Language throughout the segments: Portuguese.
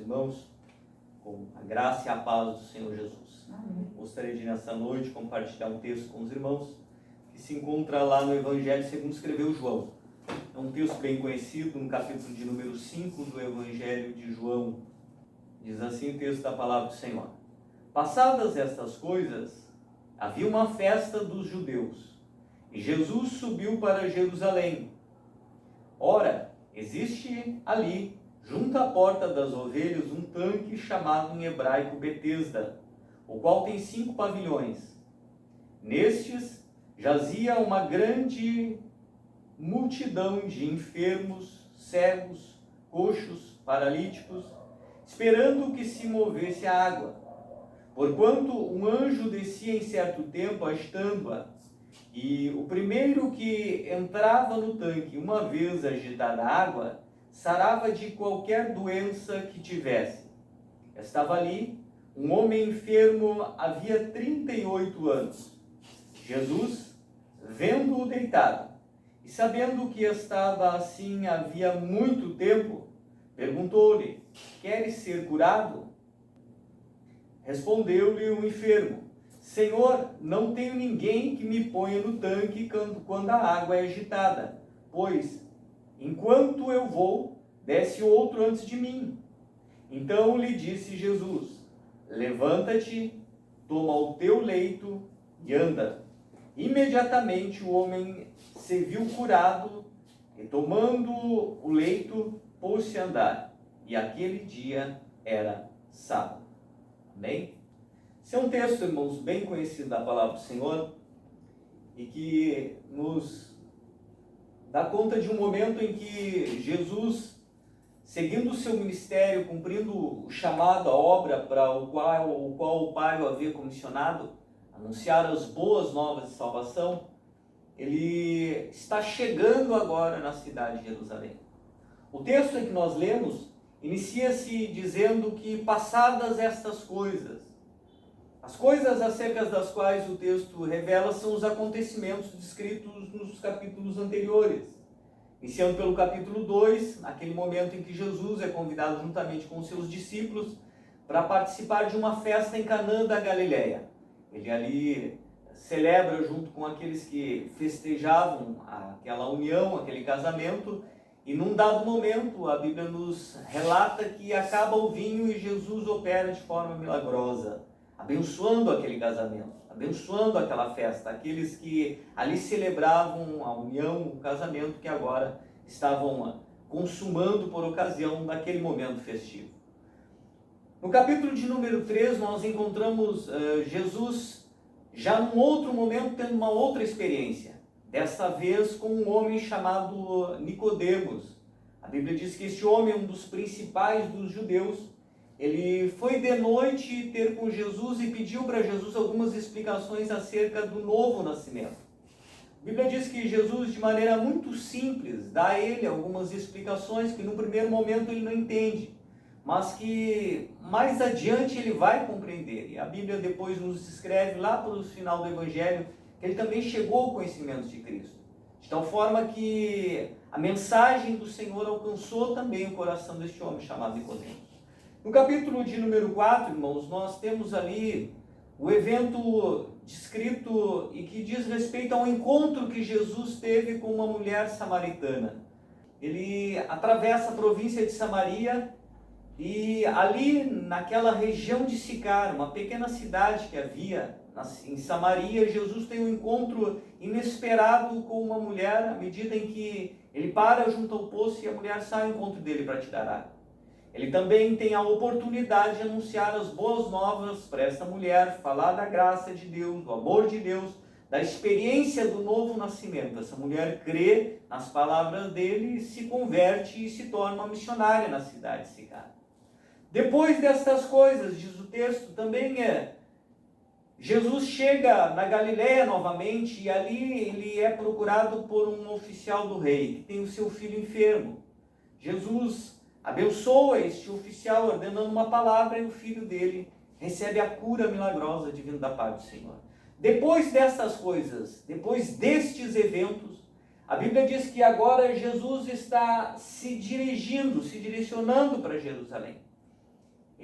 irmãos, com a graça e a paz do Senhor Jesus. Amém. Gostaria de nessa noite compartilhar um texto com os irmãos que se encontra lá no Evangelho segundo escreveu João. É um texto bem conhecido, no capítulo de número 5 do Evangelho de João. Diz assim o texto da palavra do Senhor. Passadas estas coisas, havia uma festa dos judeus, e Jesus subiu para Jerusalém. Ora, existe ali, junto à porta das ovelhas, um tanque chamado em hebraico Betesda, o qual tem 5 pavilhões. Nestes jazia uma grande multidão de enfermos, cegos, coxos, paralíticos, esperando que se movesse a água. Porquanto um anjo descia em certo tempo agitando-a, e o primeiro que entrava no tanque, uma vez agitada a água, sarava de qualquer doença que tivesse. Estava ali um homem enfermo havia 38 anos. Jesus, vendo-o deitado, e sabendo que estava assim havia muito tempo, perguntou-lhe: queres ser curado? Respondeu-lhe o enfermo: Senhor, não tenho ninguém que me ponha no tanque quando a água é agitada, pois, enquanto eu vou, desce outro antes de mim. Então lhe disse Jesus: levanta-te, toma o teu leito e anda. Imediatamente o homem se viu curado e, tomando o leito, pôs-se a andar. E aquele dia era sábado. Amém? Esse é um texto, irmãos, bem conhecido da palavra do Senhor e que nos dá conta de um momento em que Jesus, seguindo o seu ministério, cumprindo o chamado, a obra para o qual o Pai o havia comissionado, anunciar as boas novas de salvação, ele está chegando agora na cidade de Jerusalém. O texto em que nós lemos inicia-se dizendo que passadas estas coisas, as coisas acerca das quais o texto revela são os acontecimentos descritos nos capítulos anteriores. Iniciando pelo capítulo 2, naquele momento em que Jesus é convidado juntamente com os seus discípulos para participar de uma festa em Canaã da Galileia. Ele ali celebra junto com aqueles que festejavam aquela união, aquele casamento, e num dado momento a Bíblia nos relata que acaba o vinho e Jesus opera de forma milagrosa, abençoando aquele casamento, abençoando aquela festa, aqueles que ali celebravam a união, o casamento que agora estavam consumando por ocasião daquele momento festivo. No capítulo de número 3 nós encontramos Jesus já num outro momento tendo uma outra experiência, desta vez com um homem chamado Nicodemos. A Bíblia diz que este homem é um dos principais dos judeus. Ele foi de noite ter com Jesus e pediu para Jesus algumas explicações acerca do novo nascimento. A Bíblia diz que Jesus, de maneira muito simples, dá a ele algumas explicações que no primeiro momento ele não entende, mas que mais adiante ele vai compreender. E a Bíblia depois nos escreve lá para o final do Evangelho que ele também chegou ao conhecimento de Cristo, de tal forma que a mensagem do Senhor alcançou também o coração deste homem chamado Nicodemos. No capítulo de número 4, irmãos, nós temos ali o evento descrito e que diz respeito ao encontro que Jesus teve com uma mulher samaritana. Ele atravessa a província de Samaria e ali naquela região de Sicar, uma pequena cidade que havia em Samaria, Jesus tem um encontro inesperado com uma mulher, à medida em que ele para junto ao poço e a mulher sai ao encontro dele para tirar água. Ele também tem a oportunidade de anunciar as boas novas para esta mulher, falar da graça de Deus, do amor de Deus, da experiência do novo nascimento. Essa mulher crê nas palavras dele, se converte e se torna uma missionária na cidade de Sicar. Depois destas coisas, diz o texto, também Jesus chega na Galileia novamente e ali ele é procurado por um oficial do rei, que tem o seu filho enfermo. Jesus abençoa este oficial ordenando uma palavra e o filho dele recebe a cura milagrosa divina da parte do Senhor. Depois destas coisas, depois destes eventos, a Bíblia diz que agora Jesus está se direcionando para Jerusalém.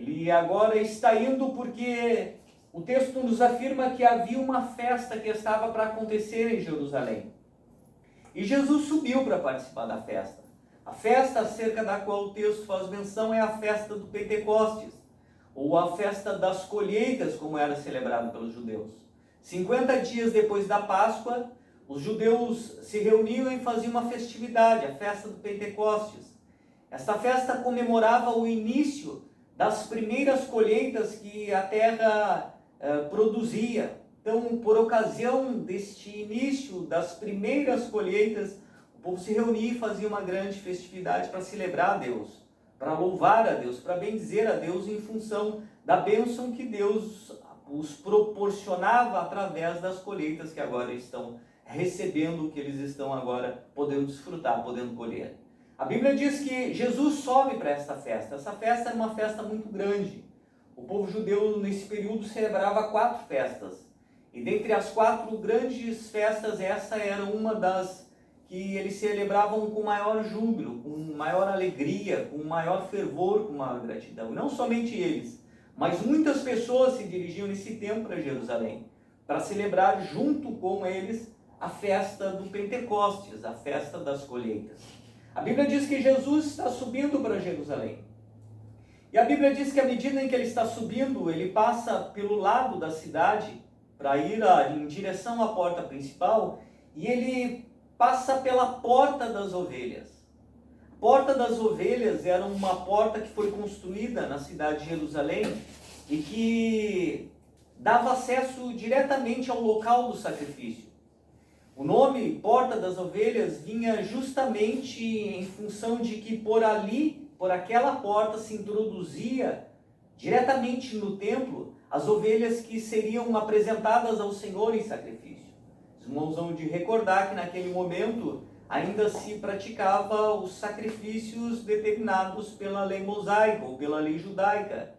Ele agora está indo porque o texto nos afirma que havia uma festa que estava para acontecer em Jerusalém. E Jesus subiu para participar da festa. A festa acerca da qual o texto faz menção é a festa do Pentecostes, ou a festa das colheitas, como era celebrado pelos judeus. 50 dias depois da Páscoa, os judeus se reuniam e faziam uma festividade, a festa do Pentecostes. Esta festa comemorava o início das primeiras colheitas que a terra produzia. Então, por ocasião deste início das primeiras colheitas, o povo se reunia e fazia uma grande festividade para celebrar a Deus, para louvar a Deus, para bendizer a Deus em função da bênção que Deus os proporcionava através das colheitas que agora estão recebendo, que eles estão agora podendo desfrutar, podendo colher. A Bíblia diz que Jesus sobe para esta festa. Essa festa era uma festa muito grande. O povo judeu nesse período celebrava 4 festas. E dentre as 4 grandes festas, essa era uma das que eles celebravam com maior júbilo, com maior alegria, com maior fervor, com maior gratidão. E não somente eles, mas muitas pessoas se dirigiam nesse tempo para Jerusalém, para celebrar junto com eles a festa do Pentecostes, a festa das colheitas. A Bíblia diz que Jesus está subindo para Jerusalém. E a Bíblia diz que à medida em que ele está subindo, ele passa pelo lado da cidade para ir em direção à porta principal, e ele passa pela Porta das Ovelhas. A Porta das Ovelhas era uma porta que foi construída na cidade de Jerusalém e que dava acesso diretamente ao local do sacrifício. O nome Porta das Ovelhas vinha justamente em função de que por ali, por aquela porta, se introduzia diretamente no templo as ovelhas que seriam apresentadas ao Senhor em sacrifício. Os irmãos vão de recordar que naquele momento ainda se praticava os sacrifícios determinados pela lei mosaica ou pela lei judaica.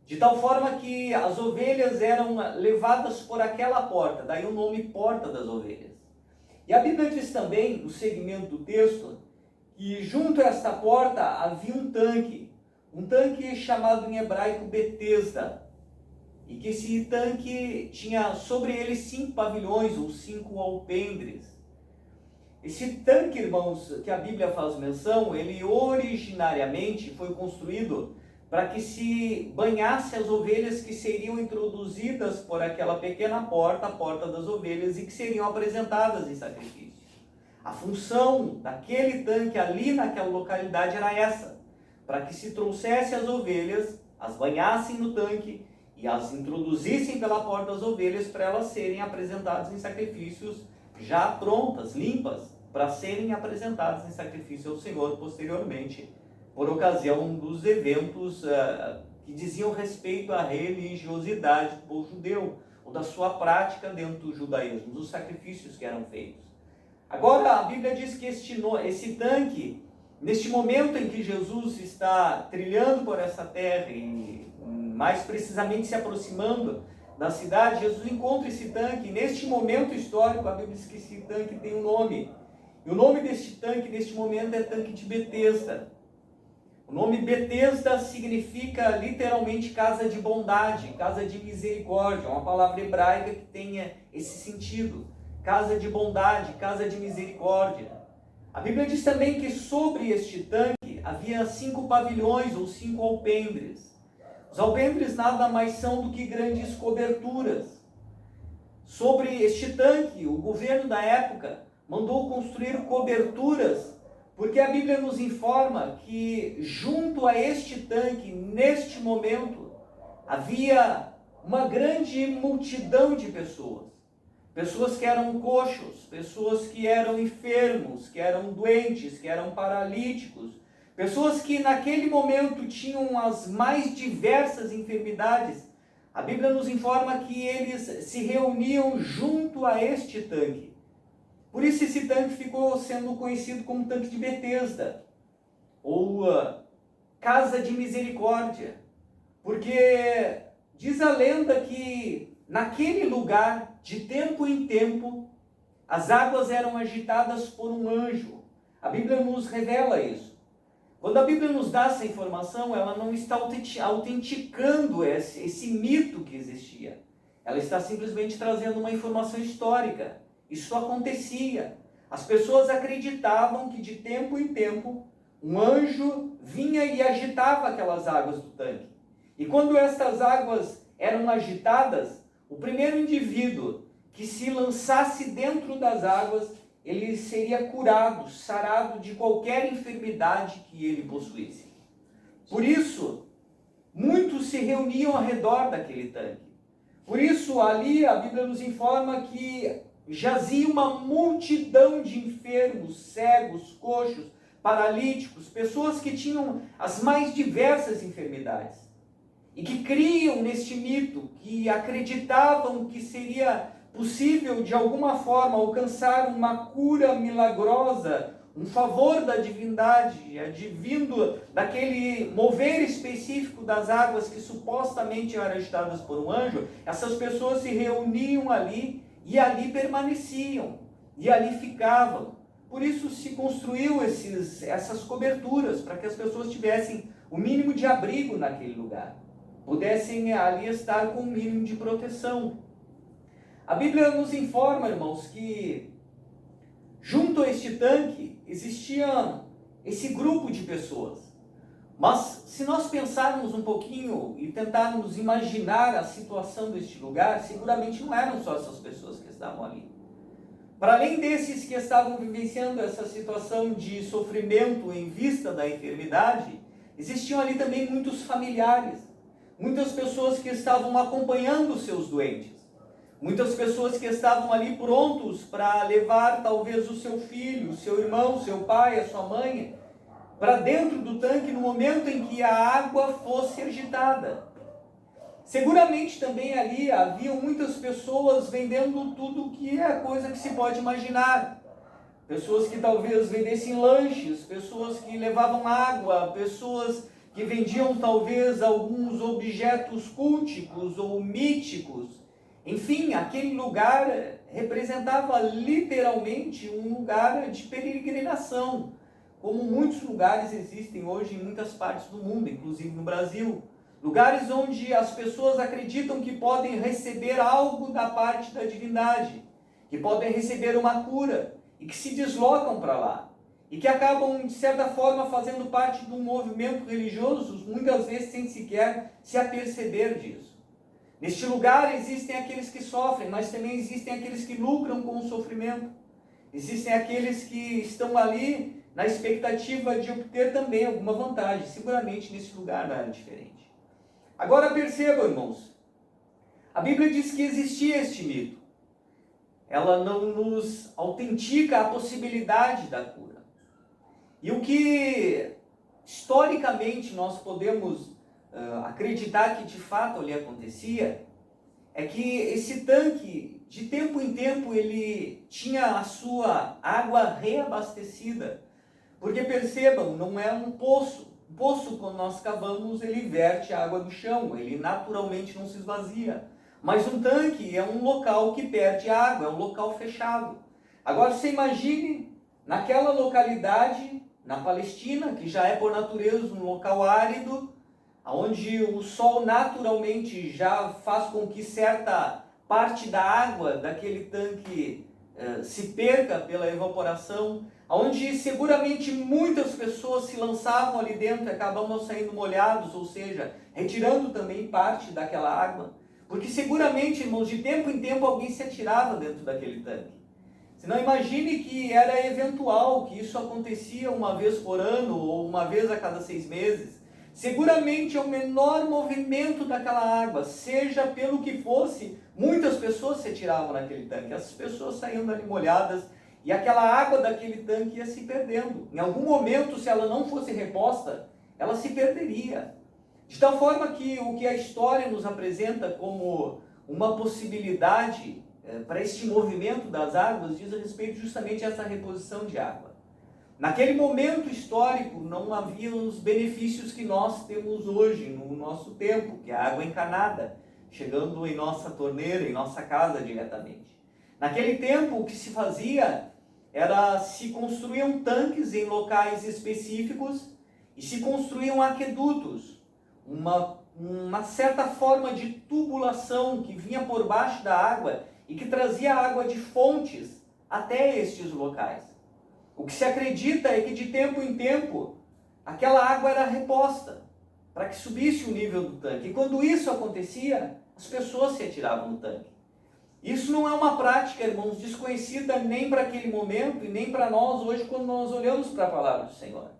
De tal forma que as ovelhas eram levadas por aquela porta, daí o nome Porta das Ovelhas. E a Bíblia diz também, no segmento do texto, que junto a esta porta havia um tanque chamado em hebraico Betesda, e que esse tanque tinha sobre ele 5 pavilhões ou 5 alpendres. Esse tanque, irmãos, que a Bíblia faz menção, ele originariamente foi construído para que se banhasse as ovelhas que seriam introduzidas por aquela pequena porta, a Porta das Ovelhas, e que seriam apresentadas em sacrifício. A função daquele tanque ali naquela localidade era essa, para que se trouxesse as ovelhas, as banhassem no tanque e as introduzissem pela Porta das Ovelhas para elas serem apresentadas em sacrifícios já prontas, limpas, para serem apresentadas em sacrifício ao Senhor posteriormente, por ocasião dos eventos que diziam respeito à religiosidade do povo judeu, ou da sua prática dentro do judaísmo, dos sacrifícios que eram feitos. Agora, a Bíblia diz que esse tanque, neste momento em que Jesus está trilhando por essa terra, e mais precisamente se aproximando da cidade, Jesus encontra esse tanque. Neste momento histórico, a Bíblia diz que esse tanque tem um nome. E o nome deste tanque, neste momento, é tanque de Betesda. O nome Betesda significa literalmente casa de bondade, casa de misericórdia, uma palavra hebraica que tenha esse sentido. Casa de bondade, casa de misericórdia. A Bíblia diz também que sobre este tanque havia 5 pavilhões ou 5 alpendres. Os alpendres nada mais são do que grandes coberturas. Sobre este tanque, o governo da época mandou construir coberturas, porque a Bíblia nos informa que junto a este tanque, neste momento, havia uma grande multidão de pessoas. Pessoas que eram coxos, pessoas que eram enfermos, que eram doentes, que eram paralíticos, pessoas que naquele momento tinham as mais diversas enfermidades. A Bíblia nos informa que eles se reuniam junto a este tanque. Por isso esse tanque ficou sendo conhecido como tanque de Betesda, ou casa de misericórdia, porque diz a lenda que naquele lugar, de tempo em tempo, as águas eram agitadas por um anjo. A Bíblia nos revela isso. Quando a Bíblia nos dá essa informação, ela não está autenticando esse mito que existia. Ela está simplesmente trazendo uma informação histórica. Isso acontecia. As pessoas acreditavam que de tempo em tempo um anjo vinha e agitava aquelas águas do tanque. E quando estas águas eram agitadas, o primeiro indivíduo que se lançasse dentro das águas, ele seria curado, sarado de qualquer enfermidade que ele possuísse. Por isso, muitos se reuniam ao redor daquele tanque. Por isso, ali a Bíblia nos informa que jazia uma multidão de enfermos, cegos, coxos, paralíticos, pessoas que tinham as mais diversas enfermidades e que criam neste mito, que acreditavam que seria possível de alguma forma alcançar uma cura milagrosa, um favor da divindade, advindo daquele mover específico das águas que supostamente eram agitadas por um anjo. Essas pessoas se reuniam ali e ali permaneciam, e ali ficavam. Por isso se construiu essas coberturas, para que as pessoas tivessem o mínimo de abrigo naquele lugar, pudessem ali estar com o mínimo de proteção. A Bíblia nos informa, irmãos, que junto a este tanque existia esse grupo de pessoas. Mas se nós pensarmos um pouquinho e tentarmos imaginar a situação deste lugar, seguramente não eram só essas pessoas que estavam ali. Para além desses que estavam vivenciando essa situação de sofrimento em vista da enfermidade, existiam ali também muitos familiares, muitas pessoas que estavam acompanhando os seus doentes, muitas pessoas que estavam ali prontos para levar talvez o seu filho, o seu irmão, o seu pai, a sua mãe, para dentro do tanque no momento em que a água fosse agitada. Seguramente também ali haviam muitas pessoas vendendo tudo que é a coisa que se pode imaginar. Pessoas que talvez vendessem lanches, pessoas que levavam água, pessoas que vendiam talvez alguns objetos culticos ou míticos. Enfim, aquele lugar representava literalmente um lugar de peregrinação, como muitos lugares existem hoje em muitas partes do mundo, inclusive no Brasil. Lugares onde as pessoas acreditam que podem receber algo da parte da divindade, que podem receber uma cura, e que se deslocam para lá, e que acabam, de certa forma, fazendo parte de um movimento religioso, muitas vezes sem sequer se aperceber disso. Neste lugar existem aqueles que sofrem, mas também existem aqueles que lucram com o sofrimento. Existem aqueles que estão ali na expectativa de obter também alguma vantagem. Seguramente nesse lugar não era diferente. Agora percebam, irmãos, a Bíblia diz que existia este mito. Ela não nos autentica a possibilidade da cura. E o que historicamente nós podemos acreditar que de fato ali acontecia, é que esse tanque, de tempo em tempo, ele tinha a sua água reabastecida. Porque percebam, não é um poço. O poço, quando nós cavamos, ele verte a água do chão, ele naturalmente não se esvazia. Mas um tanque é um local que perde água, é um local fechado. Agora você imagine, naquela localidade, na Palestina, que já é por natureza um local árido, onde o sol naturalmente já faz com que certa parte da água daquele tanque se perca pela evaporação, onde seguramente muitas pessoas se lançavam ali dentro e acabavam saindo molhados, ou seja, retirando também parte daquela água, porque seguramente, irmãos, de tempo em tempo alguém se atirava dentro daquele tanque. Se não, imagine que era eventual, que isso acontecia uma vez por ano ou uma vez a cada 6 meses. Seguramente é o menor movimento daquela água, seja pelo que fosse, muitas pessoas se atiravam naquele tanque, as pessoas saíam dali molhadas e aquela água daquele tanque ia se perdendo. Em algum momento, se ela não fosse reposta, ela se perderia. De tal forma que o que a história nos apresenta como uma possibilidade para este movimento das águas diz a respeito justamente a essa reposição de água. Naquele momento histórico não havia os benefícios que nós temos hoje, no nosso tempo, que é a água encanada, chegando em nossa torneira, em nossa casa diretamente. Naquele tempo o que se fazia era se construíam tanques em locais específicos e se construíam aquedutos, uma certa forma de tubulação que vinha por baixo da água e que trazia água de fontes até estes locais. O que se acredita é que de tempo em tempo aquela água era reposta para que subisse o nível do tanque. E quando isso acontecia, as pessoas se atiravam no tanque. Isso não é uma prática, irmãos, desconhecida nem para aquele momento e nem para nós hoje quando nós olhamos para a palavra do Senhor.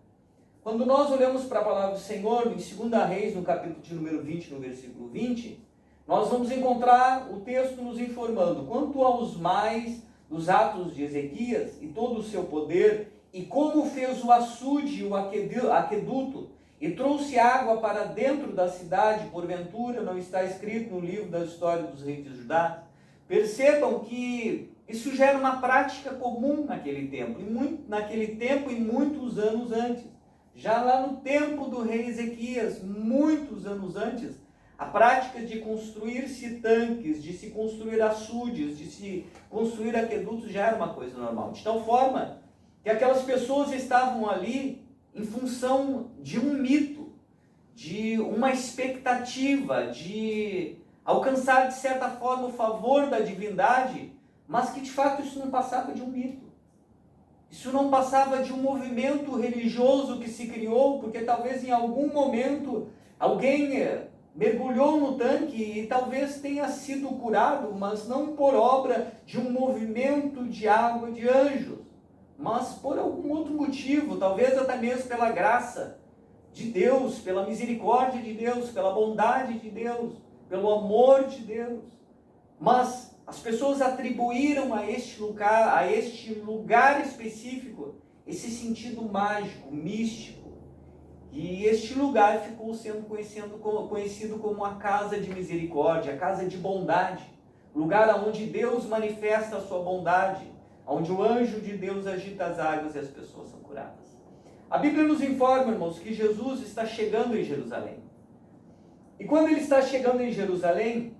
Quando nós olhamos para a palavra do Senhor, em 2 Reis, no capítulo de número 20, no versículo 20, nós vamos encontrar o texto nos informando: quanto aos mais dos atos de Ezequias e todo o seu poder, e como fez o açude e o aqueduto, e trouxe água para dentro da cidade, porventura não está escrito no livro da história dos reis de Judá. Percebam que isso já era uma prática comum naquele tempo e muitos anos antes. Já lá no tempo do rei Ezequias, muitos anos antes, a prática de construir-se tanques, de se construir açudes, de se construir aquedutos já era uma coisa normal. De tal forma que aquelas pessoas estavam ali em função de um mito, de uma expectativa, de alcançar de certa forma o favor da divindade, mas que de fato isso não passava de um mito. Isso não passava de um movimento religioso que se criou, porque talvez em algum momento alguém mergulhou no tanque e talvez tenha sido curado, mas não por obra de um movimento de água de anjos, mas por algum outro motivo, talvez até mesmo pela graça de Deus, pela misericórdia de Deus, pela bondade de Deus, pelo amor de Deus. Mas as pessoas atribuíram a este lugar específico, esse sentido mágico, místico. E este lugar ficou sendo conhecido como a casa de misericórdia, a casa de bondade. Lugar onde Deus manifesta a sua bondade, onde o anjo de Deus agita as águas e as pessoas são curadas. A Bíblia nos informa, irmãos, que Jesus está chegando em Jerusalém. E quando ele está chegando em Jerusalém,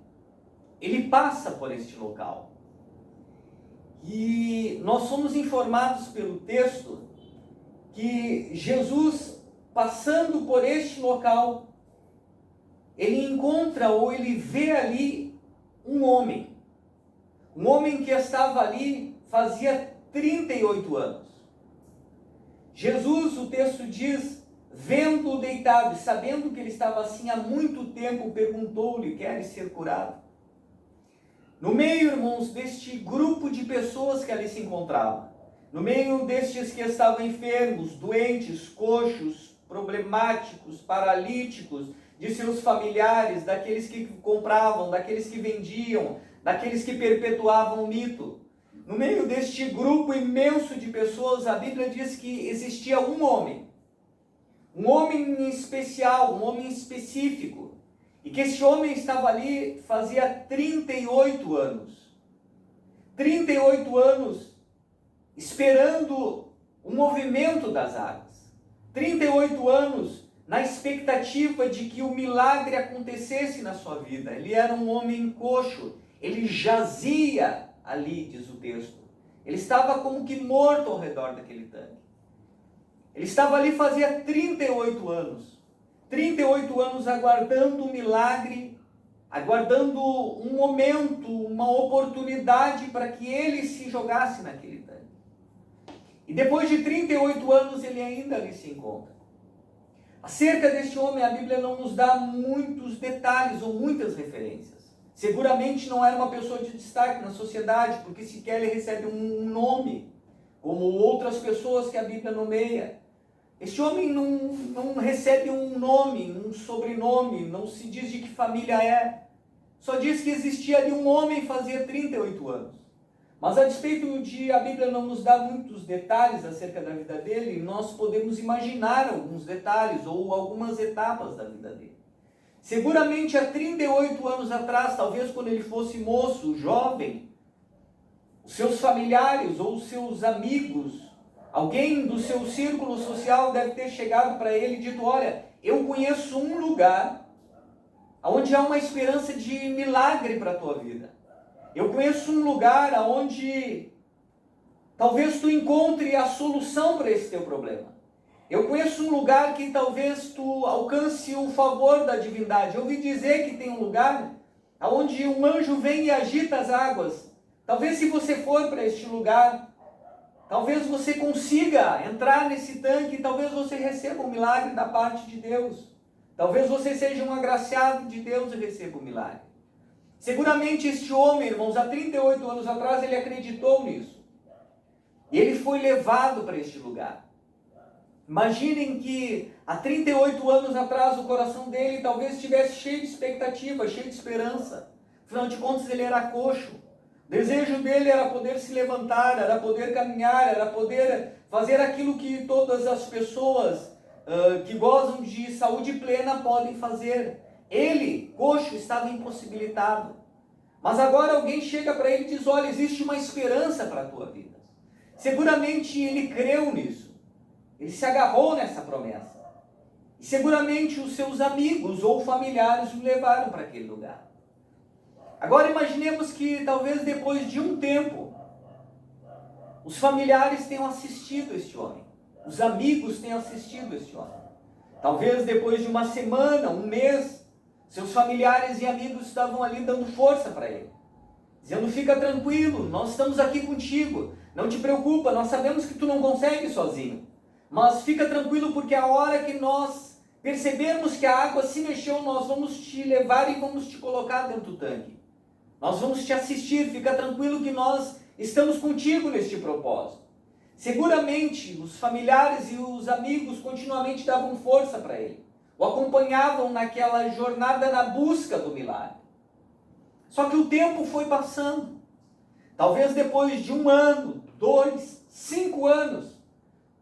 ele passa por este local. E nós somos informados pelo texto que Jesus, passando por este local, ele encontra ou ele vê ali um homem que estava ali fazia 38 anos. Jesus, o texto diz, vendo-o deitado e sabendo que ele estava assim há muito tempo, perguntou-lhe: queres ser curado? No meio, irmãos, deste grupo de pessoas que ali se encontravam, no meio destes que estavam enfermos, doentes, coxos, problemáticos, paralíticos, de seus familiares, daqueles que compravam, daqueles que vendiam, daqueles que perpetuavam o mito. No meio deste grupo imenso de pessoas, a Bíblia diz que existia um homem especial, um homem específico, e que esse homem estava ali fazia 38 anos. 38 anos esperando o movimento das águas. 38 anos na expectativa de que o milagre acontecesse na sua vida. Ele era um homem coxo, ele jazia ali, diz o texto. Ele estava como que morto ao redor daquele tanque. Ele estava ali fazia 38 anos. 38 anos aguardando um milagre, aguardando um momento, uma oportunidade para que ele se jogasse naquele tanque. E depois de 38 anos ele ainda ali se encontra. Acerca deste homem, a Bíblia não nos dá muitos detalhes ou muitas referências. Seguramente não era uma pessoa de destaque na sociedade, porque sequer ele recebe um nome, como outras pessoas que a Bíblia nomeia. Este homem não recebe um nome, um sobrenome, não se diz de que família é. Só diz que existia ali um homem fazia 38 anos. Mas a despeito de a Bíblia não nos dar muitos detalhes acerca da vida dele, nós podemos imaginar alguns detalhes ou algumas etapas da vida dele. Seguramente há 38 anos atrás, talvez quando ele fosse moço, jovem, os seus familiares ou os seus amigos, alguém do seu círculo social deve ter chegado para ele e dito: olha, eu conheço um lugar onde há uma esperança de milagre para a tua vida. Eu conheço um lugar onde talvez tu encontre a solução para esse teu problema. Eu conheço um lugar que talvez tu alcance o favor da divindade. Eu ouvi dizer que tem um lugar onde um anjo vem e agita as águas. Talvez se você for para este lugar, talvez você consiga entrar nesse tanque, talvez você receba um milagre da parte de Deus. Talvez você seja um agraciado de Deus e receba um milagre. Seguramente este homem, irmãos, há 38 anos atrás, ele acreditou nisso. E ele foi levado para este lugar. Imaginem que há 38 anos atrás o coração dele talvez estivesse cheio de expectativa, cheio de esperança. Afinal de contas, ele era coxo. O desejo dele era poder se levantar, era poder caminhar, era poder fazer aquilo que todas as pessoas que gozam de saúde plena podem fazer. Ele, coxo, estava impossibilitado. Mas agora alguém chega para ele e diz: olha, existe uma esperança para a tua vida. Seguramente ele creu nisso. Ele se agarrou nessa promessa. E seguramente os seus amigos ou familiares o levaram para aquele lugar. Agora imaginemos que talvez depois de um tempo, os familiares tenham assistido este homem. Os amigos tenham assistido este homem. Talvez depois de uma semana, um mês, seus familiares e amigos estavam ali dando força para ele. Dizendo: fica tranquilo, nós estamos aqui contigo. Não te preocupa, nós sabemos que tu não consegue sozinho. Mas fica tranquilo, porque a hora que nós percebermos que a água se mexeu, nós vamos te levar e vamos te colocar dentro do tanque. Nós vamos te assistir, fica tranquilo que nós estamos contigo neste propósito. Seguramente os familiares e os amigos continuamente davam força para ele. O acompanhavam naquela jornada na busca do milagre. Só que o tempo foi passando. Talvez depois de 1 ano, 2, 5 anos,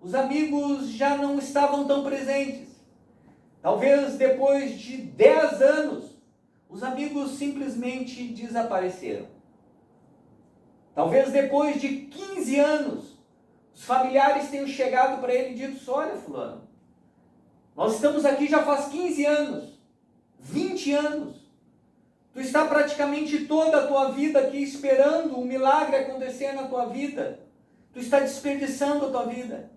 os amigos já não estavam tão presentes. Talvez depois de 10 anos, os amigos simplesmente desapareceram. Talvez depois de 15 anos, os familiares tenham chegado para ele e dito: olha, fulano, nós estamos aqui já faz 15 anos, 20 anos. Tu está praticamente toda a tua vida aqui esperando um milagre acontecer na tua vida. Tu está desperdiçando a tua vida.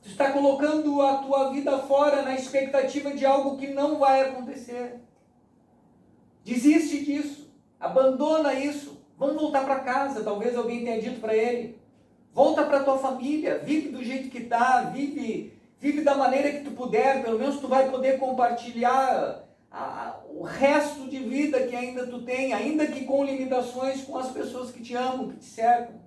Tu está colocando a tua vida fora na expectativa de algo que não vai acontecer. Desiste disso. Abandona isso. Vamos voltar para casa. Talvez alguém tenha dito para ele: volta para a tua família. Vive do jeito que está. Vive da maneira que tu puder. Pelo menos tu vai poder compartilhar o resto de vida que ainda tu tem. Ainda que com limitações, com as pessoas que te amam, que te cercam.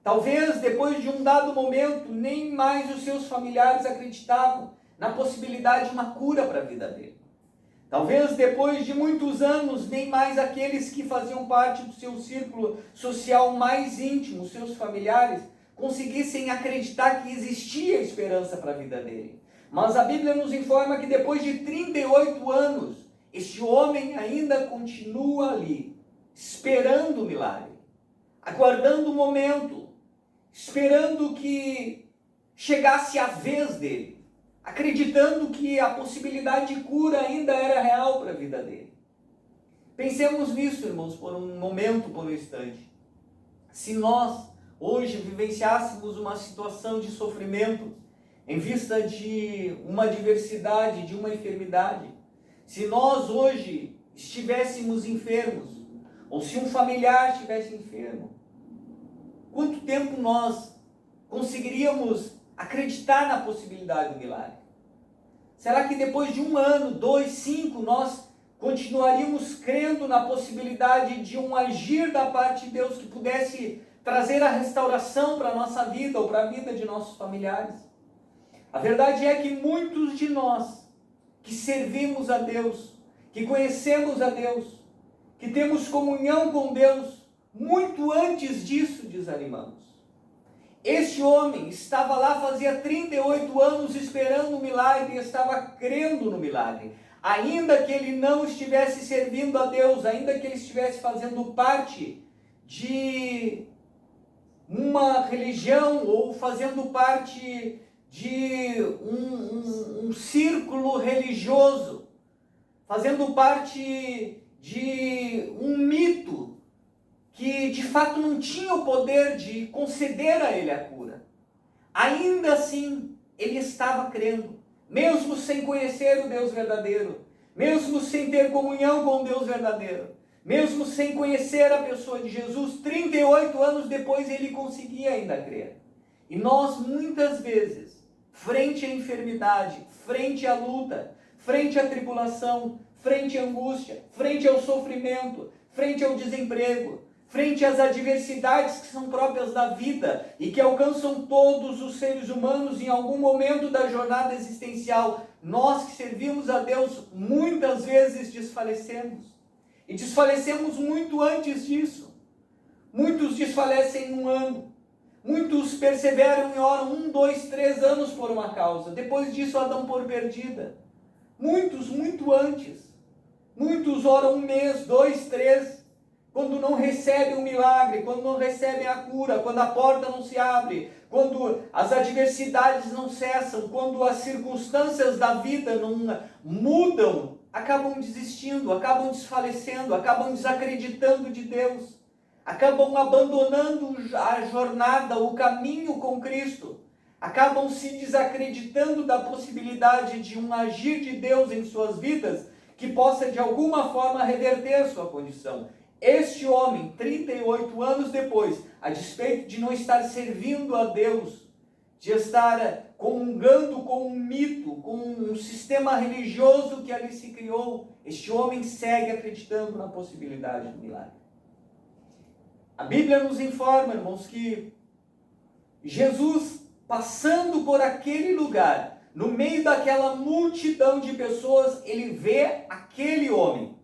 Talvez depois de um dado momento, nem mais os seus familiares acreditavam na possibilidade de uma cura para a vida dele. Talvez depois de muitos anos, nem mais aqueles que faziam parte do seu círculo social mais íntimo, seus familiares, conseguissem acreditar que existia esperança para a vida dele. Mas a Bíblia nos informa que depois de 38 anos, este homem ainda continua ali, esperando o milagre, aguardando o momento, esperando que chegasse a vez dele, acreditando que a possibilidade de cura ainda era real para a vida dele. Pensemos nisso, irmãos, por um momento, por um instante. Se nós hoje vivenciássemos uma situação de sofrimento, em vista de uma adversidade, de uma enfermidade, se nós hoje estivéssemos enfermos, ou se um familiar estivesse enfermo, quanto tempo nós conseguiríamos acreditar na possibilidade do milagre? Será que depois de 1 ano, 2, 5, nós continuaríamos crendo na possibilidade de um agir da parte de Deus que pudesse trazer a restauração para a nossa vida ou para a vida de nossos familiares? A verdade é que muitos de nós que servimos a Deus, que conhecemos a Deus, que temos comunhão com Deus, muito antes disso desanimamos. Este homem estava lá fazia 38 anos esperando o milagre e estava crendo no milagre. Ainda que ele não estivesse servindo a Deus, ainda que ele estivesse fazendo parte de uma religião ou fazendo parte de um círculo religioso, fazendo parte de um mito que de fato não tinha o poder de conceder a ele a cura. Ainda assim, ele estava crendo, mesmo sem conhecer o Deus verdadeiro, mesmo sem ter comunhão com o Deus verdadeiro, mesmo sem conhecer a pessoa de Jesus, 38 anos depois ele conseguia ainda crer. E nós muitas vezes, frente à enfermidade, frente à luta, frente à tribulação, frente à angústia, frente ao sofrimento, frente ao desemprego, frente às adversidades que são próprias da vida e que alcançam todos os seres humanos em algum momento da jornada existencial, nós que servimos a Deus muitas vezes desfalecemos. E desfalecemos muito antes disso. Muitos desfalecem em um ano. Muitos perseveram e oram 1, 2, 3 anos por uma causa. Depois disso a dão por perdida. Muitos, muito antes. Muitos oram 1 mês, 2, 3. Quando não recebem o milagre, quando não recebem a cura, quando a porta não se abre, quando as adversidades não cessam, quando as circunstâncias da vida não mudam, acabam desistindo, acabam desfalecendo, acabam desacreditando de Deus, acabam abandonando a jornada, o caminho com Cristo, acabam se desacreditando da possibilidade de um agir de Deus em suas vidas que possa de alguma forma reverter a sua condição. Este homem, 38 anos depois, a despeito de não estar servindo a Deus, de estar comungando com um mito, com um sistema religioso que ali se criou, este homem segue acreditando na possibilidade do milagre. A Bíblia nos informa, irmãos, que Jesus, passando por aquele lugar, no meio daquela multidão de pessoas, ele vê aquele homem.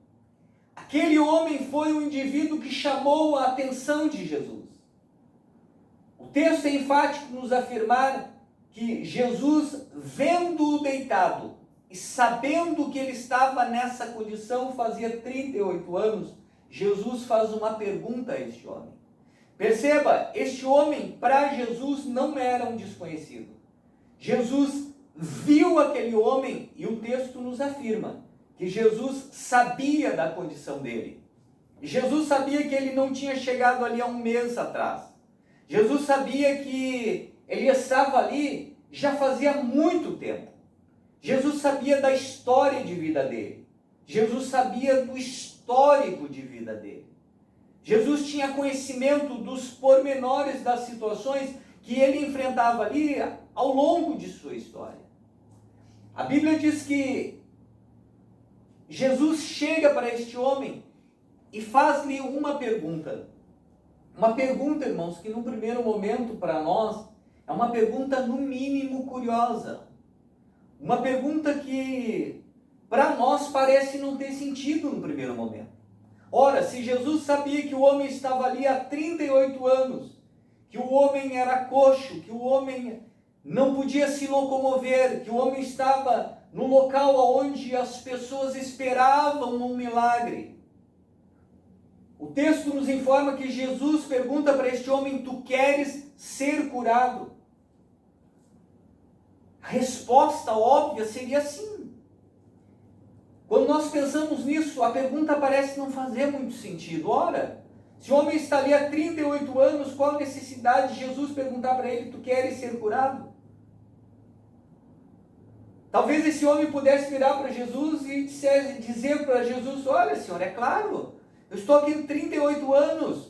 Aquele homem foi o indivíduo que chamou a atenção de Jesus. O texto é enfático nos afirmar que Jesus, vendo-o deitado e sabendo que ele estava nessa condição, fazia 38 anos, Jesus faz uma pergunta a este homem. Perceba, este homem para Jesus não era um desconhecido. Jesus viu aquele homem e o texto nos afirma que Jesus sabia da condição dele. Jesus sabia que ele não tinha chegado ali há 1 mês atrás. Jesus sabia que ele estava ali já fazia muito tempo. Jesus sabia da história de vida dele. Jesus sabia do histórico de vida dele. Jesus tinha conhecimento dos pormenores das situações que ele enfrentava ali ao longo de sua história. A Bíblia diz que Jesus chega para este homem e faz-lhe uma pergunta. Uma pergunta, irmãos, que no primeiro momento para nós é uma pergunta no mínimo curiosa. Uma pergunta que para nós parece não ter sentido no primeiro momento. Ora, se Jesus sabia que o homem estava ali há 38 anos, que o homem era coxo, que o homem não podia se locomover, que o homem estava no local onde as pessoas esperavam um milagre. O texto nos informa que Jesus pergunta para este homem: tu queres ser curado? A resposta óbvia seria sim. Quando nós pensamos nisso, a pergunta parece não fazer muito sentido. Ora, se o homem está ali há 38 anos, qual a necessidade de Jesus perguntar para ele: tu queres ser curado? Talvez esse homem pudesse virar para Jesus e dizer para Jesus: olha, Senhor, é claro, eu estou aqui há 38 anos,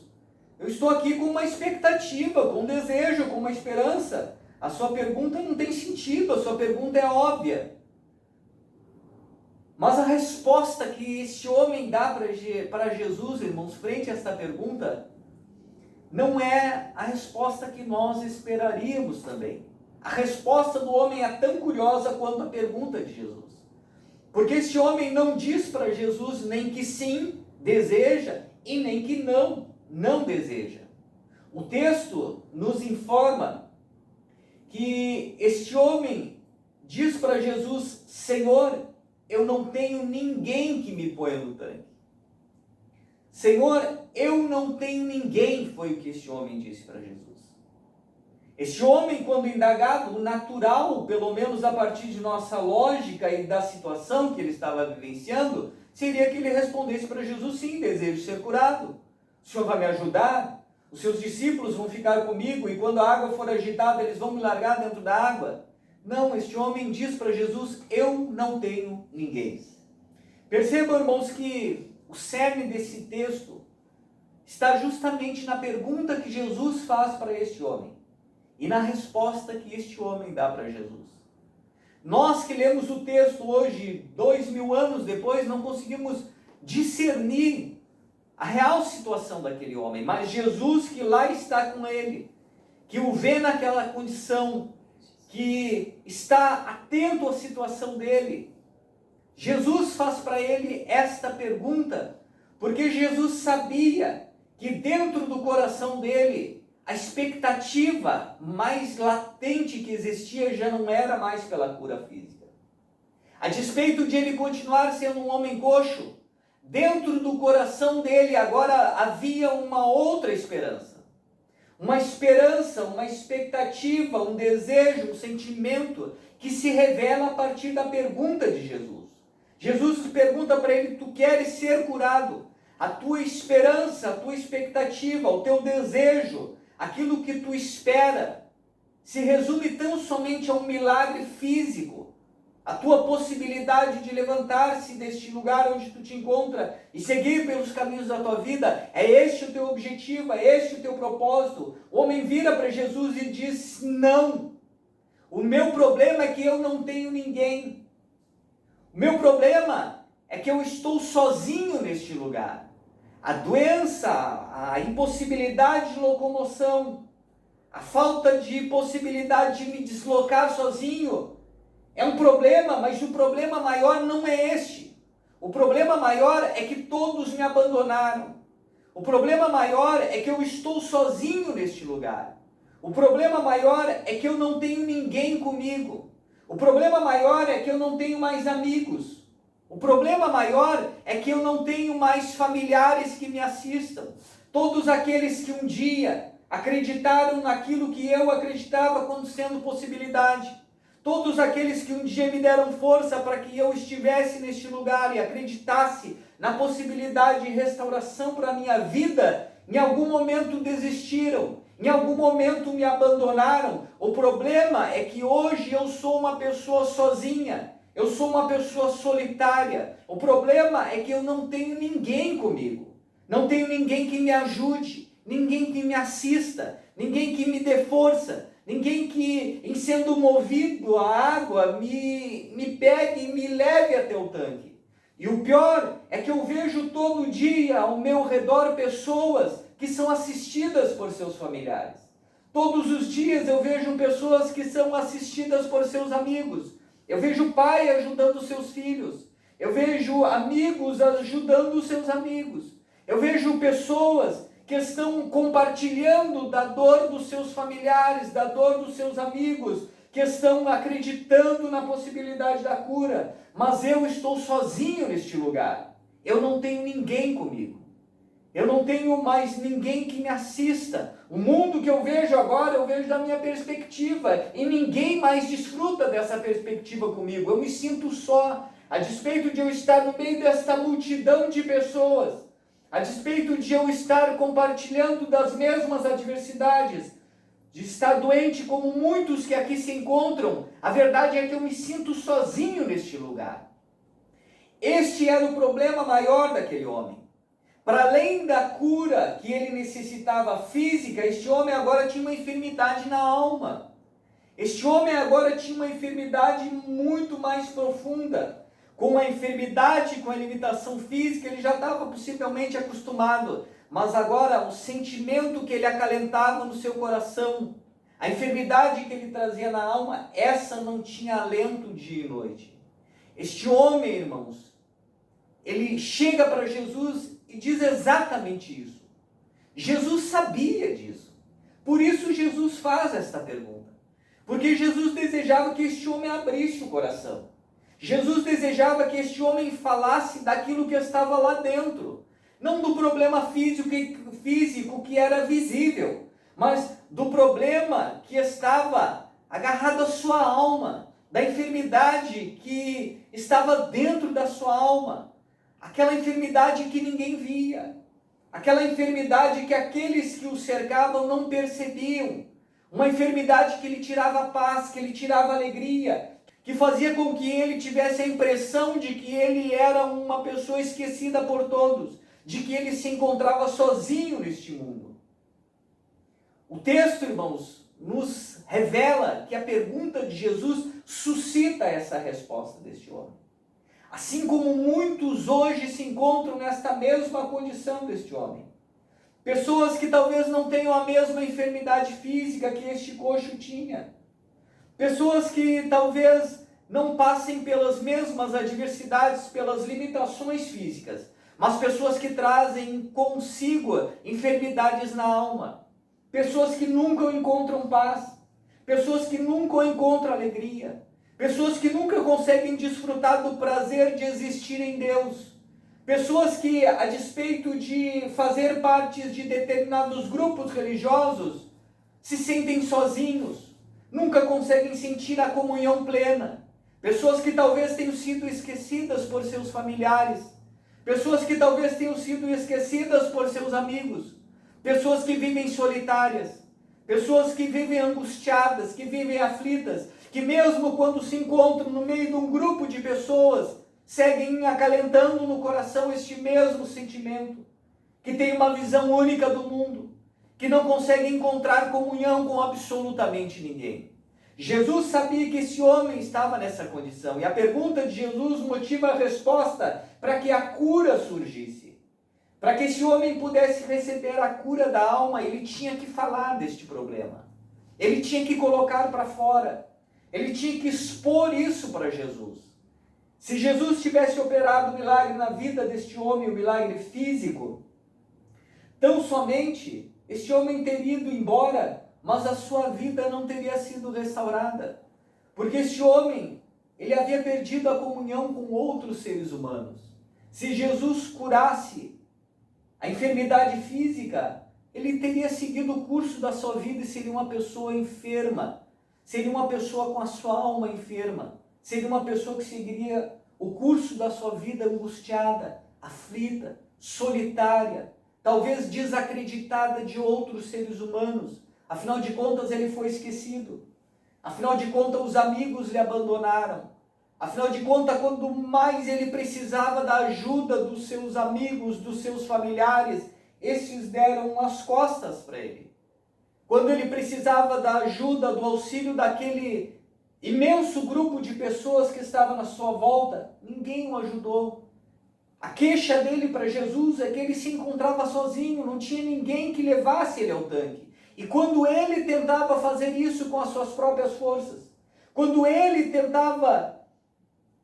eu estou aqui com uma expectativa, com um desejo, com uma esperança. A sua pergunta não tem sentido, a sua pergunta é óbvia. Mas a resposta que este homem dá para Jesus, irmãos, frente a esta pergunta, não é a resposta que nós esperaríamos também. A resposta do homem é tão curiosa quanto a pergunta de Jesus. Porque este homem não diz para Jesus nem que sim, deseja, e nem que não deseja. O texto nos informa que este homem diz para Jesus: Senhor, eu não tenho ninguém que me ponha no tanque. Senhor, eu não tenho ninguém, foi o que este homem disse para Jesus. Este homem, quando indagado, o natural, pelo menos a partir de nossa lógica e da situação que ele estava vivenciando, seria que ele respondesse para Jesus: sim, desejo ser curado. O Senhor vai me ajudar? Os seus discípulos vão ficar comigo e quando a água for agitada, eles vão me largar dentro da água? Não, este homem diz para Jesus: eu não tenho ninguém. Percebam, irmãos, que o cerne desse texto está justamente na pergunta que Jesus faz para este homem e na resposta que este homem dá para Jesus. Nós que lemos o texto hoje, 2000 anos depois, não conseguimos discernir a real situação daquele homem, mas Jesus, que lá está com ele, que o vê naquela condição, que está atento à situação dele, Jesus faz para ele esta pergunta, porque Jesus sabia que dentro do coração dele, a expectativa mais latente que existia já não era mais pela cura física. A despeito de ele continuar sendo um homem coxo, dentro do coração dele agora havia uma outra esperança. Uma esperança, uma expectativa, um desejo, um sentimento que se revela a partir da pergunta de Jesus. Jesus pergunta para ele: tu queres ser curado? A tua esperança, a tua expectativa, o teu desejo, aquilo que tu espera, se resume tão somente a um milagre físico. A tua possibilidade de levantar-se deste lugar onde tu te encontra e seguir pelos caminhos da tua vida, é este o teu objetivo, é este o teu propósito. O homem vira para Jesus e diz: não, o meu problema é que eu não tenho ninguém. O meu problema é que eu estou sozinho neste lugar. A doença, a impossibilidade de locomoção, a falta de possibilidade de me deslocar sozinho é um problema, mas o problema maior não é este. O problema maior é que todos me abandonaram. O problema maior é que eu estou sozinho neste lugar. O problema maior é que eu não tenho ninguém comigo. O problema maior é que eu não tenho mais amigos. O problema maior é que eu não tenho mais familiares que me assistam. Todos aqueles que um dia acreditaram naquilo que eu acreditava como sendo possibilidade. Todos aqueles que um dia me deram força para que eu estivesse neste lugar e acreditasse na possibilidade de restauração para a minha vida, em algum momento desistiram, em algum momento me abandonaram. O problema é que hoje eu sou uma pessoa sozinha, eu sou uma pessoa solitária. O problema é que eu não tenho ninguém comigo, não tenho ninguém que me ajude, ninguém que me assista, ninguém que me dê força, ninguém que, em sendo movido a água, me pegue e me leve até o tanque. E o pior é que eu vejo todo dia ao meu redor pessoas que são assistidas por seus familiares. Todos os dias eu vejo pessoas que são assistidas por seus amigos. Eu vejo pai ajudando seus filhos. Eu vejo amigos ajudando seus amigos. Eu vejo pessoas que estão compartilhando da dor dos seus familiares, da dor dos seus amigos, que estão acreditando na possibilidade da cura. Mas eu estou sozinho neste lugar. Eu não tenho ninguém comigo. Eu não tenho mais ninguém que me assista. O mundo que eu vejo agora, eu vejo da minha perspectiva. E ninguém mais desfruta dessa perspectiva comigo. Eu me sinto só. A despeito de eu estar no meio desta multidão de pessoas, a despeito de eu estar compartilhando das mesmas adversidades, de estar doente como muitos que aqui se encontram, a verdade é que eu me sinto sozinho neste lugar. Este era o problema maior daquele homem. Para além da cura que ele necessitava física, este homem agora tinha uma enfermidade na alma. Este homem agora tinha uma enfermidade muito mais profunda. Com a enfermidade, com a limitação física, ele já estava possivelmente acostumado. Mas agora, o sentimento que ele acalentava no seu coração, a enfermidade que ele trazia na alma, essa não tinha alento dia e noite. Este homem, irmãos, ele chega para Jesus e diz exatamente isso. Jesus sabia disso. Por isso Jesus faz esta pergunta. Porque Jesus desejava que este homem abrisse o coração. Jesus desejava que este homem falasse daquilo que estava lá dentro. Não do problema físico que era visível, mas do problema que estava agarrado à sua alma, da enfermidade que estava dentro da sua alma. Aquela enfermidade que ninguém via. Aquela enfermidade que aqueles que o cercavam não percebiam. uma enfermidade que lhe tirava a paz, que lhe tirava a alegria, que fazia com que ele tivesse a impressão de que ele era uma pessoa esquecida por todos, de que ele se encontrava sozinho neste mundo. O texto, irmãos, nos revela que a pergunta de Jesus suscita essa resposta deste homem. Assim como muitos hoje se encontram nesta mesma condição deste homem. Pessoas que talvez não tenham a mesma enfermidade física que este coxo tinha. Pessoas que talvez não passem pelas mesmas adversidades, pelas limitações físicas, mas pessoas que trazem consigo enfermidades na alma. Pessoas que nunca encontram paz. Pessoas que nunca encontram alegria. Pessoas que nunca conseguem desfrutar do prazer de existir em Deus. Pessoas que, a despeito de fazer parte de determinados grupos religiosos, se sentem sozinhos, nunca conseguem sentir a comunhão plena. Pessoas que talvez tenham sido esquecidas por seus familiares. Pessoas que talvez tenham sido esquecidas por seus amigos. Pessoas que vivem solitárias. Pessoas que vivem angustiadas, que vivem aflitas, que mesmo quando se encontram no meio de um grupo de pessoas, seguem acalentando no coração este mesmo sentimento, que tem uma visão única do mundo, que não conseguem encontrar comunhão com absolutamente ninguém. Jesus sabia que esse homem estava nessa condição, e a pergunta de Jesus motiva a resposta para que a cura surgisse. Para que esse homem pudesse receber a cura da alma, ele tinha que falar deste problema. Ele tinha que colocar para fora. Ele tinha que expor isso para Jesus. Se Jesus tivesse operado o milagre na vida deste homem, o milagre físico, tão somente este homem teria ido embora, mas a sua vida não teria sido restaurada. Porque este homem, ele havia perdido a comunhão com outros seres humanos. Se Jesus curasse a enfermidade física, ele teria seguido o curso da sua vida e seria uma pessoa enferma. Seria uma pessoa com a sua alma enferma. Seria uma pessoa que seguiria o curso da sua vida angustiada, aflita, solitária, talvez desacreditada de outros seres humanos. Afinal de contas, ele foi esquecido. Afinal de contas, os amigos lhe abandonaram. Afinal de contas, quando mais ele precisava da ajuda dos seus amigos, dos seus familiares, estes deram as costas para ele. Quando ele precisava da ajuda, do auxílio daquele imenso grupo de pessoas que estava na sua volta, ninguém o ajudou. A queixa dele para Jesus é que ele se encontrava sozinho, não tinha ninguém que levasse ele ao tanque. E quando ele tentava fazer isso com as suas próprias forças, quando ele tentava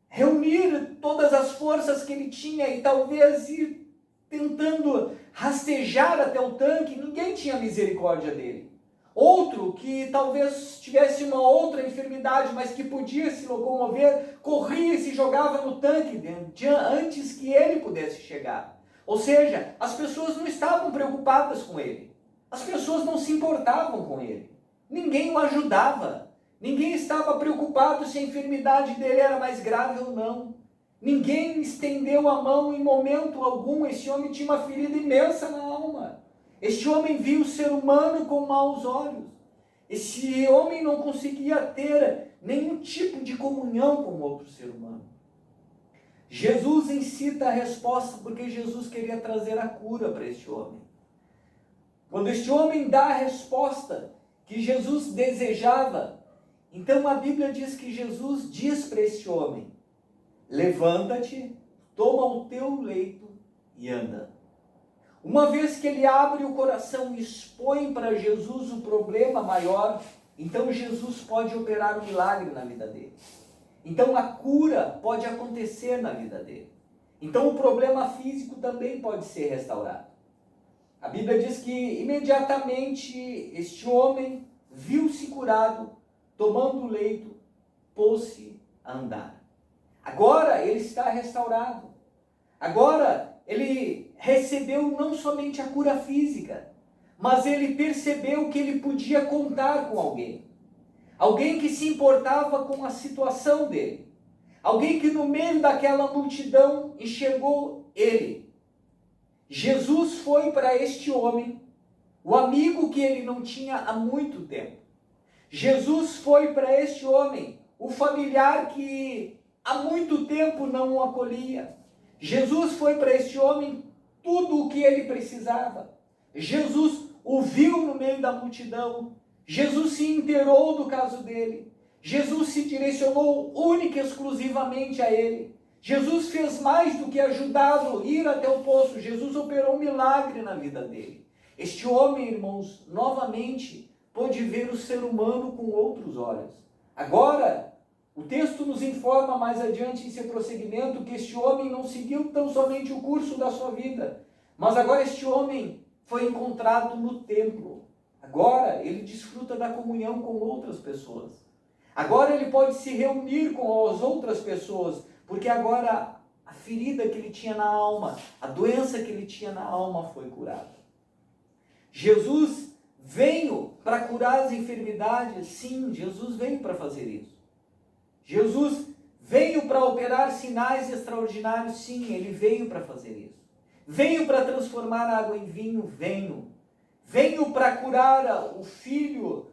reunir todas as forças que ele tinha e talvez ir tentando rastejar até o tanque, ninguém tinha misericórdia dele. Outro que talvez tivesse uma outra enfermidade, mas que podia se locomover, corria e se jogava no tanque antes que ele pudesse chegar. Ou seja, as pessoas não estavam preocupadas com ele. As pessoas não se importavam com ele. Ninguém o ajudava. Ninguém estava preocupado se a enfermidade dele era mais grave ou não. Ninguém estendeu a mão em momento algum. Esse homem tinha uma ferida imensa na alma. Este homem viu o ser humano com maus olhos. Esse homem não conseguia ter nenhum tipo de comunhão com outro ser humano. Jesus incita a resposta porque Jesus queria trazer a cura para este homem. Quando este homem dá a resposta que Jesus desejava, então a Bíblia diz que Jesus diz para este homem: levanta-te, toma o teu leito e anda. Uma vez que ele abre o coração e expõe para Jesus o problema maior, então Jesus pode operar o milagre na vida dele. Então a cura pode acontecer na vida dele. Então o problema físico também pode ser restaurado. A Bíblia diz que imediatamente este homem viu-se curado, tomando o leito, pôs-se a andar. Agora ele está restaurado. Agora ele recebeu não somente a cura física, mas ele percebeu que ele podia contar com alguém. Alguém que se importava com a situação dele. Alguém que no meio daquela multidão enxergou ele. Jesus foi para este homem, o amigo que ele não tinha há muito tempo. Jesus foi para este homem, o familiar que há muito tempo não o acolhia. Jesus foi para este homem tudo o que ele precisava. Jesus o viu no meio da multidão. Jesus se inteirou do caso dele. Jesus se direcionou única e exclusivamente a ele. Jesus fez mais do que ajudá-lo a ir até o poço. Jesus operou um milagre na vida dele. Este homem, irmãos, novamente pôde ver o ser humano com outros olhos. Agora, o texto nos informa mais adiante em seu prosseguimento que este homem não seguiu tão somente o curso da sua vida, mas agora este homem foi encontrado no templo. Agora ele desfruta da comunhão com outras pessoas. Agora ele pode se reunir com as outras pessoas, porque agora a ferida que ele tinha na alma, a doença que ele tinha na alma foi curada. Jesus veio para curar as enfermidades? Sim, Jesus veio para fazer isso. Jesus veio para operar sinais extraordinários? Sim, ele veio para fazer isso. Veio para transformar a água em vinho? Venho para curar o filho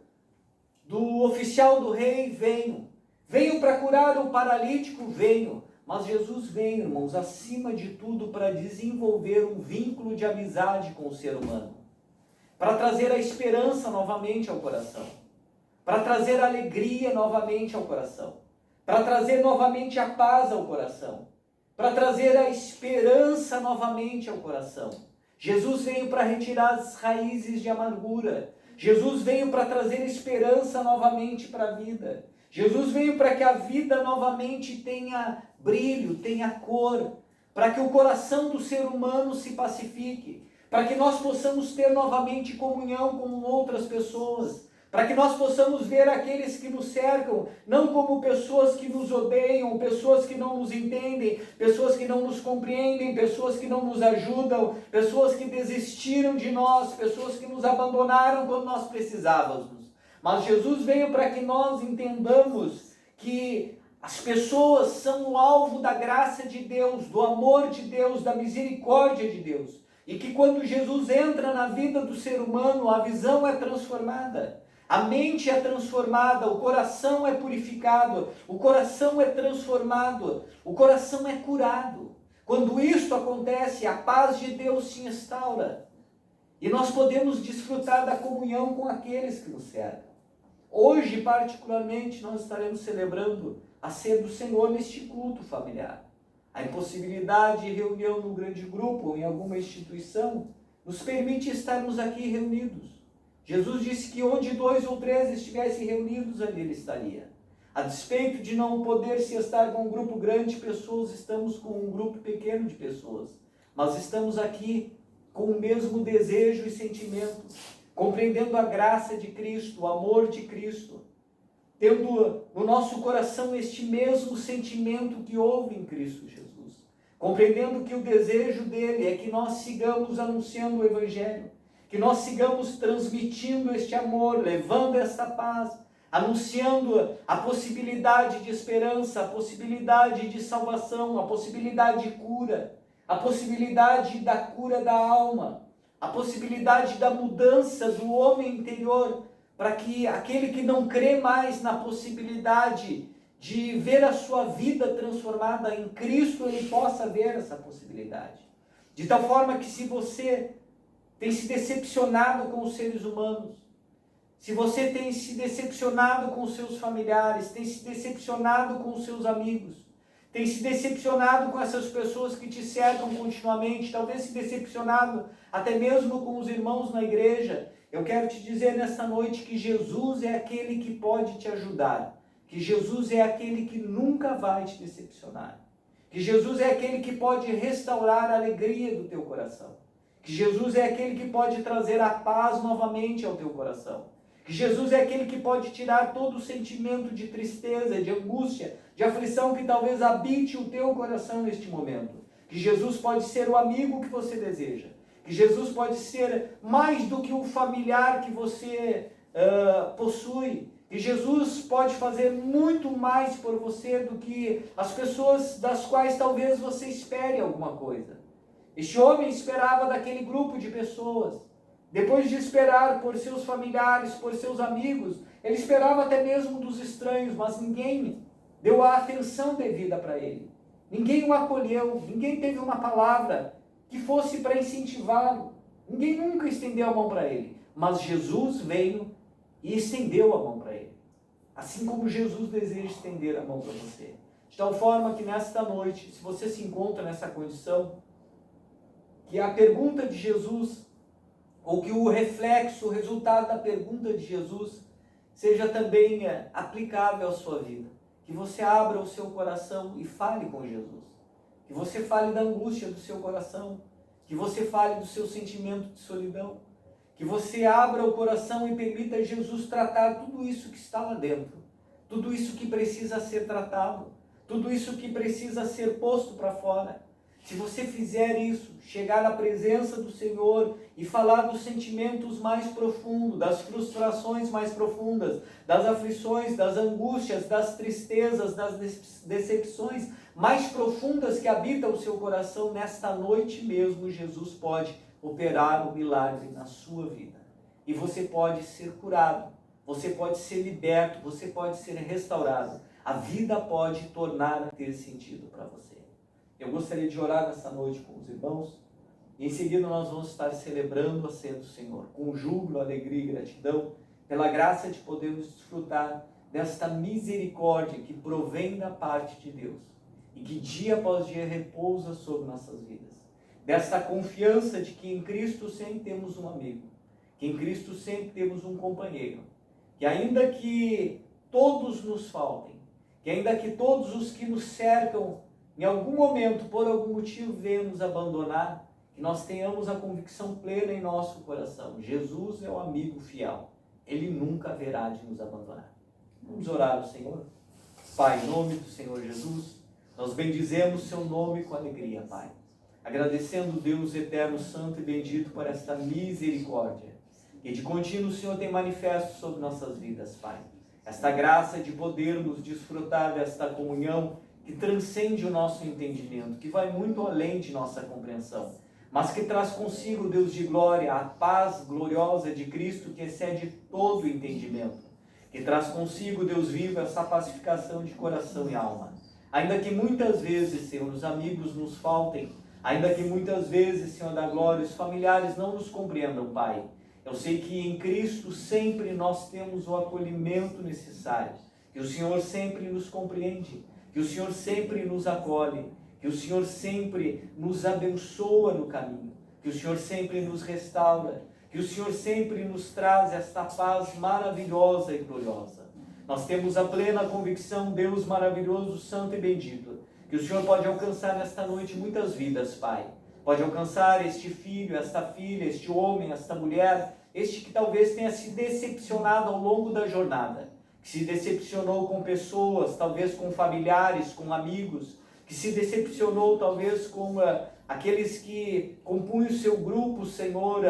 do oficial do rei? Venho para curar o paralítico? Venho. Mas Jesus veio, irmãos, acima de tudo, para desenvolver um vínculo de amizade com o ser humano. Para trazer a esperança novamente ao coração. Para trazer a alegria novamente ao coração. Para trazer novamente a paz ao coração. Para trazer a esperança novamente ao coração. Jesus veio para retirar as raízes de amargura. Jesus veio para trazer esperança novamente para a vida. Jesus veio para que a vida novamente tenha brilho, tenha cor, para que o coração do ser humano se pacifique, para que nós possamos ter novamente comunhão com outras pessoas, para que nós possamos ver aqueles que nos cercam, não como pessoas que nos odeiam, pessoas que não nos entendem, pessoas que não nos compreendem, pessoas que não nos ajudam, pessoas que desistiram de nós, pessoas que nos abandonaram quando nós precisávamos. Mas Jesus veio para que nós entendamos que as pessoas são o alvo da graça de Deus, do amor de Deus, da misericórdia de Deus. E que quando Jesus entra na vida do ser humano, a visão é transformada, a mente é transformada, o coração é purificado, o coração é transformado, o coração é curado. Quando isto acontece, a paz de Deus se instaura. E nós podemos desfrutar da comunhão com aqueles que nos cercam. Hoje, particularmente, nós estaremos celebrando a ceia do Senhor neste culto familiar. A impossibilidade de reunião num grande grupo ou em alguma instituição nos permite estarmos aqui reunidos. Jesus disse que onde 2 ou 3 estivessem reunidos, ali ele estaria. A despeito de não poder se estar com um grupo grande de pessoas, estamos com um grupo pequeno de pessoas. Mas estamos aqui com o mesmo desejo e sentimento, compreendendo a graça de Cristo, o amor de Cristo, tendo no nosso coração este mesmo sentimento que houve em Cristo Jesus, compreendendo que o desejo dele é que nós sigamos anunciando o Evangelho, que nós sigamos transmitindo este amor, levando esta paz, anunciando a possibilidade de esperança, a possibilidade de salvação, a possibilidade de cura, a possibilidade da cura da alma, a possibilidade da mudança do homem interior, para que aquele que não crê mais na possibilidade de ver a sua vida transformada em Cristo, ele possa ver essa possibilidade. De tal forma que se você tem se decepcionado com os seres humanos, se você tem se decepcionado com os seus familiares, tem se decepcionado com os seus amigos, tem se decepcionado com essas pessoas que te cercam continuamente, talvez se decepcionado até mesmo com os irmãos na igreja, eu quero te dizer nesta noite que Jesus é aquele que pode te ajudar, que Jesus é aquele que nunca vai te decepcionar, que Jesus é aquele que pode restaurar a alegria do teu coração, que Jesus é aquele que pode trazer a paz novamente ao teu coração, que Jesus é aquele que pode tirar todo o sentimento de tristeza, de angústia, de aflição que talvez habite o teu coração neste momento. Que Jesus pode ser o amigo que você deseja. Que Jesus pode ser mais do que o familiar que você possui. Que Jesus pode fazer muito mais por você do que as pessoas das quais talvez você espere alguma coisa. Este homem esperava daquele grupo de pessoas. Depois de esperar por seus familiares, por seus amigos, Ele esperava até mesmo dos estranhos, mas ninguém deu a atenção devida para ele. Ninguém o acolheu, ninguém teve uma palavra que fosse para incentivá-lo. Ninguém nunca estendeu a mão para ele. Mas Jesus veio e estendeu a mão para ele. Assim como Jesus deseja estender a mão para você. De tal forma que nesta noite, se você se encontra nessa condição, que a pergunta de Jesus, ou que o reflexo, o resultado da pergunta de Jesus, seja também aplicável à sua vida. Que você abra o seu coração e fale com Jesus. Que você fale da angústia do seu coração. Que você fale do seu sentimento de solidão. Que você abra o coração e permita Jesus tratar tudo isso que está lá dentro. Tudo isso que precisa ser tratado. Tudo isso que precisa ser posto para fora. Se você fizer isso, chegar na presença do Senhor e falar dos sentimentos mais profundos, das frustrações mais profundas, das aflições, das angústias, das tristezas, das decepções mais profundas que habitam o seu coração, nesta noite mesmo, Jesus pode operar um milagre na sua vida. E você pode ser curado, você pode ser liberto, você pode ser restaurado. A vida pode tornar a ter sentido para você. Eu gostaria de orar nessa noite com os irmãos. E em seguida nós vamos estar celebrando a ceia do Senhor, com júbilo, alegria e gratidão, pela graça de podermos desfrutar desta misericórdia que provém da parte de Deus e que dia após dia repousa sobre nossas vidas. Desta confiança de que em Cristo sempre temos um amigo, que em Cristo sempre temos um companheiro, que ainda que todos nos faltem, que ainda que todos os que nos cercam em algum momento, por algum motivo, venham nos abandonar, que nós tenhamos a convicção plena em nosso coração. Jesus é o amigo fiel. Ele nunca haverá de nos abandonar. Vamos orar ao Senhor. Pai, em nome do Senhor Jesus, nós bendizemos seu nome com alegria, Pai. Agradecendo Deus eterno, santo e bendito por esta misericórdia, que de contínuo o Senhor tem manifesto sobre nossas vidas, Pai. Esta graça de podermos desfrutar desta comunhão que transcende o nosso entendimento, que vai muito além de nossa compreensão, mas que traz consigo, Deus de glória, a paz gloriosa de Cristo que excede todo o entendimento, que traz consigo, Deus vivo, essa pacificação de coração e alma. Ainda que muitas vezes, Senhor, os amigos nos faltem, ainda que muitas vezes, Senhor da glória, os familiares não nos compreendam, Pai, eu sei que em Cristo sempre nós temos o acolhimento necessário, que o Senhor sempre nos compreende, que o Senhor sempre nos acolhe, que o Senhor sempre nos abençoa no caminho, que o Senhor sempre nos restaura, que o Senhor sempre nos traz esta paz maravilhosa e gloriosa. Nós temos a plena convicção, Deus maravilhoso, santo e bendito, que o Senhor pode alcançar nesta noite muitas vidas, Pai. Pode alcançar este filho, esta filha, este homem, esta mulher, este que talvez tenha se decepcionado ao longo da jornada, que se decepcionou com pessoas, talvez com familiares, com amigos, que se decepcionou talvez com aqueles que compunham o seu grupo, Senhor,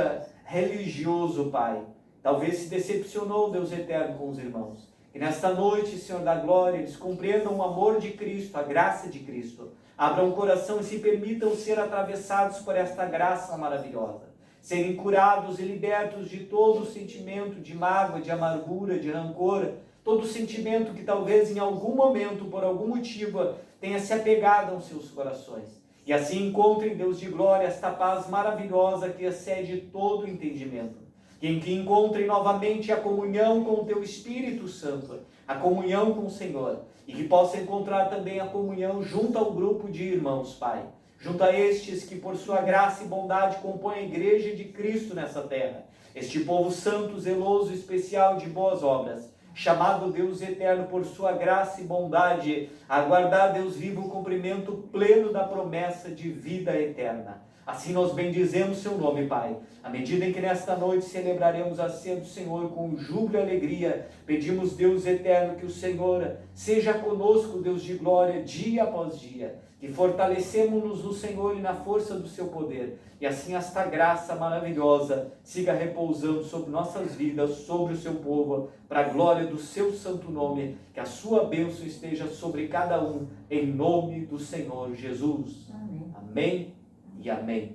religioso, Pai. Talvez se decepcionou, Deus eterno, com os irmãos. Que nesta noite, Senhor da glória, eles compreendam o amor de Cristo, a graça de Cristo. Abram o coração e se permitam ser atravessados por esta graça maravilhosa. Serem curados e libertos de todo sentimento de mágoa, de amargura, de rancor, todo sentimento que talvez em algum momento, por algum motivo, tenha se apegado aos seus corações. E assim encontrem, Deus de glória, esta paz maravilhosa que excede todo o entendimento. Que encontrem novamente a comunhão com o Teu Espírito Santo, a comunhão com o Senhor. E que possam encontrar também a comunhão junto ao grupo de irmãos, Pai. Junto a estes que por sua graça e bondade compõem a igreja de Cristo nessa terra. Este povo santo, zeloso, especial de boas obras. Chamado Deus eterno por sua graça e bondade, a aguardar Deus vivo o cumprimento pleno da promessa de vida eterna. Assim nós bendizemos seu nome, Pai. À medida em que nesta noite celebraremos a ceia do Senhor com júbilo e alegria, pedimos, Deus eterno, que o Senhor seja conosco, Deus de glória, dia após dia, que fortalecemos-nos no Senhor e na força do seu poder, e assim esta graça maravilhosa siga repousando sobre nossas vidas, sobre o seu povo, para a glória do seu santo nome, que a sua bênção esteja sobre cada um, em nome do Senhor Jesus. Amém. Amém e amém.